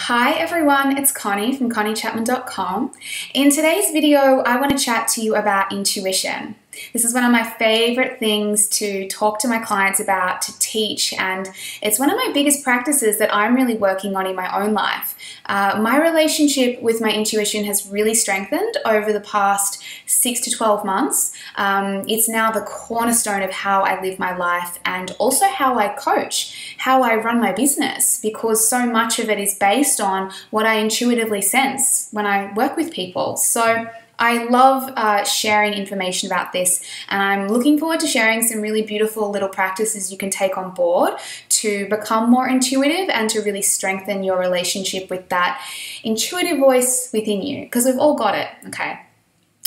Hi everyone, it's Connie from conniechapman.com. In today's video, I want to chat to you about intuition. This is one of my favorite things to talk to my clients about, to teach, and it's one of my biggest practices that I'm really working on in my own life. My relationship with my intuition has really strengthened over the past 6 to 12 months. It's now the cornerstone of how I live my life and also how I coach, how I run my business, because so much of it is based on what I intuitively sense when I work with people. So I love sharing information about this, and I'm looking forward to sharing some really beautiful little practices you can take on board to become more intuitive and to really strengthen your relationship with that intuitive voice within you, because we've all got it, okay?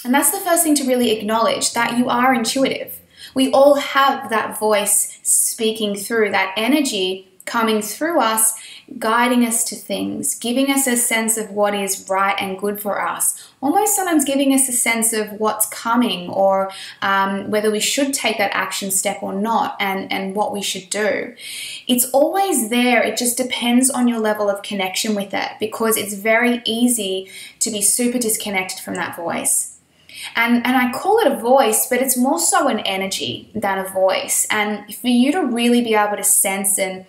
And that's the first thing to really acknowledge, that you are intuitive. We all have that voice speaking through, that energy coming through us, guiding us to things, giving us a sense of what is right and good for us, almost sometimes giving us a sense of what's coming, or whether we should take that action step or not, and what we should do. It's always there. It just depends on your level of connection with it, because it's very easy to be super disconnected from that voice. And I call it a voice, but it's more so an energy than a voice. And for you to really be able to sense and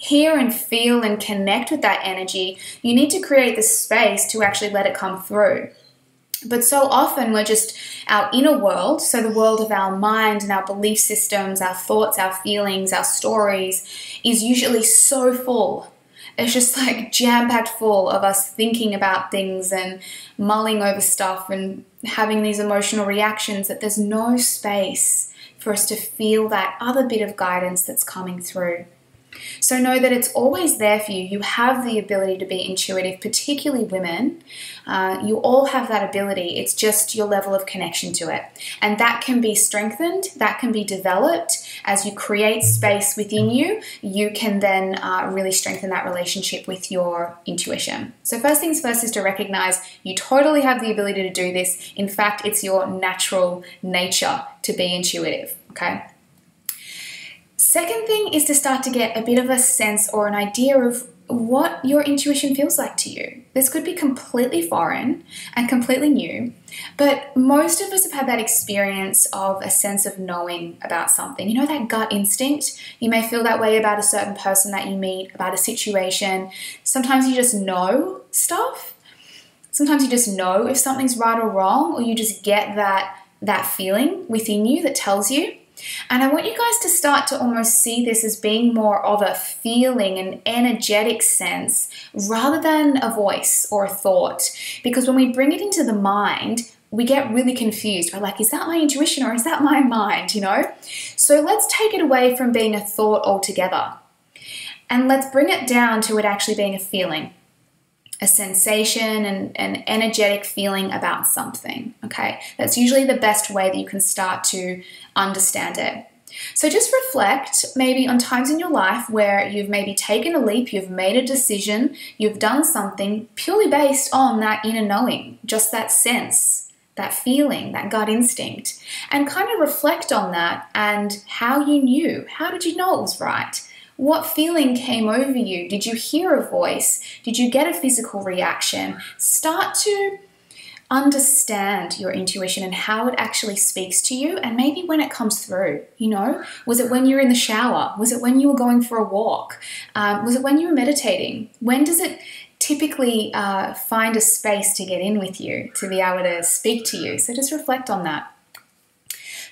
hear and feel and connect with that energy, you need to create the space to actually let it come through. But so often we're just, our inner world, so the world of our mind and our belief systems, our thoughts, our feelings, our stories, is usually so full. It's just like jam-packed full of us thinking about things and mulling over stuff and having these emotional reactions, that there's no space for us to feel that other bit of guidance that's coming through. So know that it's always there for you. You have the ability to be intuitive, particularly women. You all have that ability. It's just your level of connection to it. And that can be strengthened, that can be developed. As you create space within you, you can then really strengthen that relationship with your intuition. So first things first is to recognize you totally have the ability to do this. In fact, it's your natural nature to be intuitive, okay? Second thing is to start to get a bit of a sense or an idea of what your intuition feels like to you. This could be completely foreign and completely new, but most of us have had that experience of a sense of knowing about something. You know, that gut instinct? You may feel that way about a certain person that you meet, about a situation. Sometimes you just know stuff. Sometimes you just know if something's right or wrong, or you just get that feeling within you that tells you. And I want you guys to start to almost see this as being more of a feeling, an energetic sense, rather than a voice or a thought. Because when we bring it into the mind, we get really confused. We're like, is that my intuition or is that my mind, you know? So let's take it away from being a thought altogether. And let's bring it down to it actually being a feeling, a sensation, and an energetic feeling about something, okay? That's usually the best way that you can start to understand it. So just reflect maybe on times in your life where you've maybe taken a leap, you've made a decision, you've done something purely based on that inner knowing, just that sense, that feeling, that gut instinct, and kind of reflect on that and how you knew. How did you know it was right? What feeling came over you? Did you hear a voice? Did you get a physical reaction? Start to understand your intuition and how it actually speaks to you, and maybe when it comes through, you know? Was it when you're in the shower? Was it when you were going for a walk? Was it when you were meditating? When does it typically find a space to get in with you, to be able to speak to you? So just reflect on that.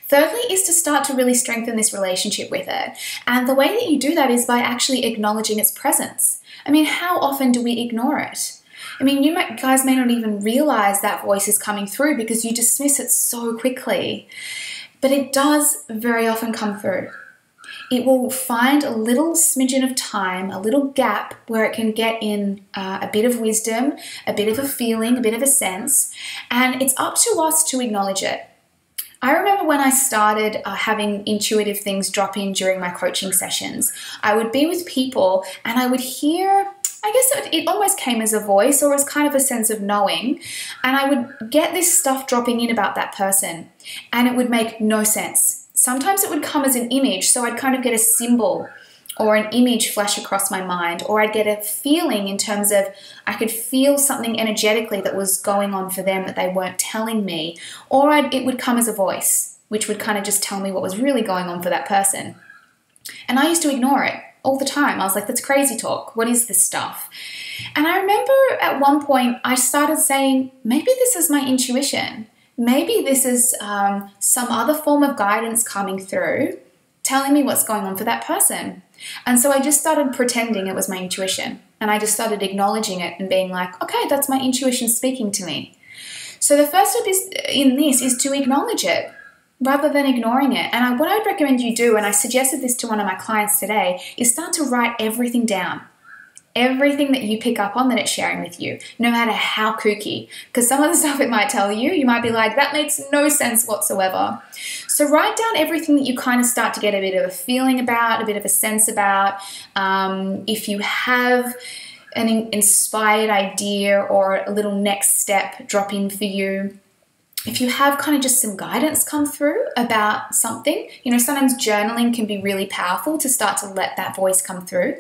Thirdly is to start to really strengthen this relationship with it. And the way that you do that is by actually acknowledging its presence. I mean, how often do we ignore it? I mean, you guys may not even realize that voice is coming through because you dismiss it so quickly. But it does very often come through. It will find a little smidgen of time, a little gap where it can get in a bit of wisdom, a bit of a feeling, a bit of a sense. And it's up to us to acknowledge it. I remember when I started having intuitive things drop in during my coaching sessions, I would be with people and I would hear, I guess it almost came as a voice or as kind of a sense of knowing, and I would get this stuff dropping in about that person and it would make no sense. Sometimes it would come as an image, so I'd kind of get a symbol or an image flash across my mind, or I'd get a feeling in terms of I could feel something energetically that was going on for them that they weren't telling me, or it would come as a voice, which would kind of just tell me what was really going on for that person. And I used to ignore it all the time. I was like, that's crazy talk. What is this stuff? And I remember at one point I started saying, maybe this is my intuition. Maybe this is some other form of guidance coming through, telling me what's going on for that person. And so I just started pretending it was my intuition. And I just started acknowledging it and being like, okay, that's my intuition speaking to me. So the first step is to acknowledge it rather than ignoring it. And what I'd recommend you do, and I suggested this to one of my clients today, is start to write everything down. Everything that you pick up on that it's sharing with you, no matter how kooky. Because some of the stuff it might tell you, you might be like, that makes no sense whatsoever. So write down everything that you kind of start to get a bit of a feeling about, a bit of a sense about. If you have an inspired idea or a little next step drop in for you, if you have kind of just some guidance come through about something, sometimes journaling can be really powerful to start to let that voice come through.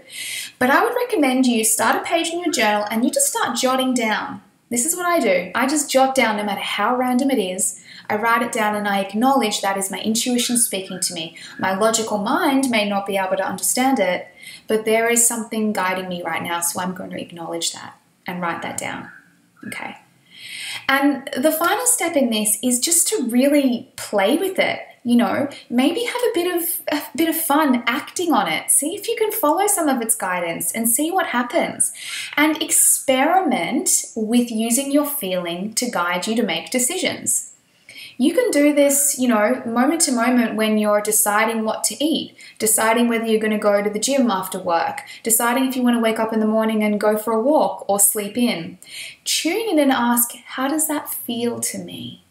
But I would recommend you start a page in your journal and you just start jotting down. This is what I do. I just jot down no matter how random it is. I write it down and I acknowledge that is my intuition speaking to me. My logical mind may not be able to understand it, but there is something guiding me right now, so I'm going to acknowledge that and write that down. Okay. And the final step in this is just to really play with it. Maybe have a bit of fun acting on it. See if you can follow some of its guidance and see what happens. And experiment with using your feeling to guide you to make decisions. You can do this, moment to moment when you're deciding what to eat, deciding whether you're going to go to the gym after work, deciding if you want to wake up in the morning and go for a walk or sleep in. Tune in and ask, how does that feel to me?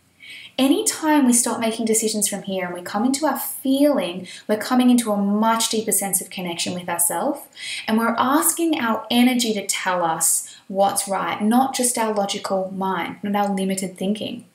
Anytime we stop making decisions from here and we come into our feeling, we're coming into a much deeper sense of connection with ourselves, and we're asking our energy to tell us what's right, not just our logical mind, not our limited thinking.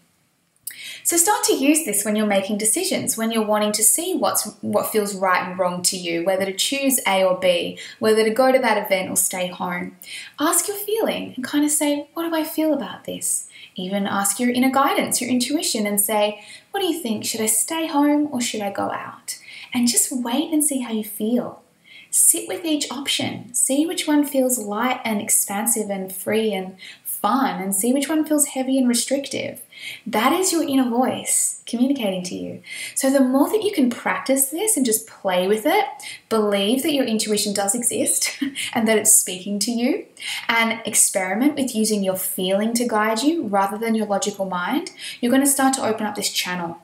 So start to use this when you're making decisions, when you're wanting to see what feels right and wrong to you, whether to choose A or B, whether to go to that event or stay home. Ask your feeling and kind of say, what do I feel about this? Even ask your inner guidance, your intuition, and say, what do you think? Should I stay home or should I go out? And just wait and see how you feel. Sit with each option. See which one feels light and expansive and free and fun, and see which one feels heavy and restrictive. That is your inner voice communicating to you. So the more that you can practice this and just play with it, believe that your intuition does exist and that it's speaking to you, and experiment with using your feeling to guide you rather than your logical mind, you're going to start to open up this channel.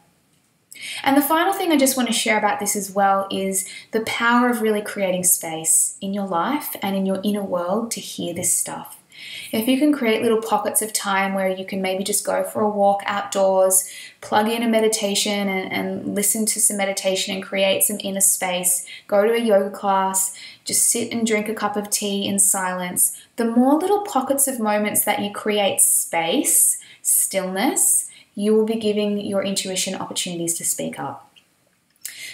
And the final thing I just want to share about this as well is the power of really creating space in your life and in your inner world to hear this stuff. If you can create little pockets of time where you can maybe just go for a walk outdoors, plug in a meditation and listen to some meditation and create some inner space, go to a yoga class, just sit and drink a cup of tea in silence, the more little pockets of moments that you create space, stillness, you will be giving your intuition opportunities to speak up.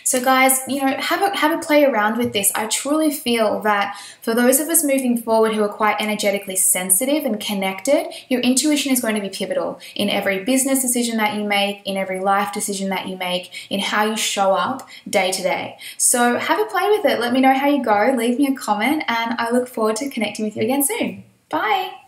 So guys, have a play around with this. I truly feel that for those of us moving forward who are quite energetically sensitive and connected, your intuition is going to be pivotal in every business decision that you make, in every life decision that you make, in how you show up day to day. So have a play with it. Let me know how you go. Leave me a comment, and I look forward to connecting with you again soon. Bye.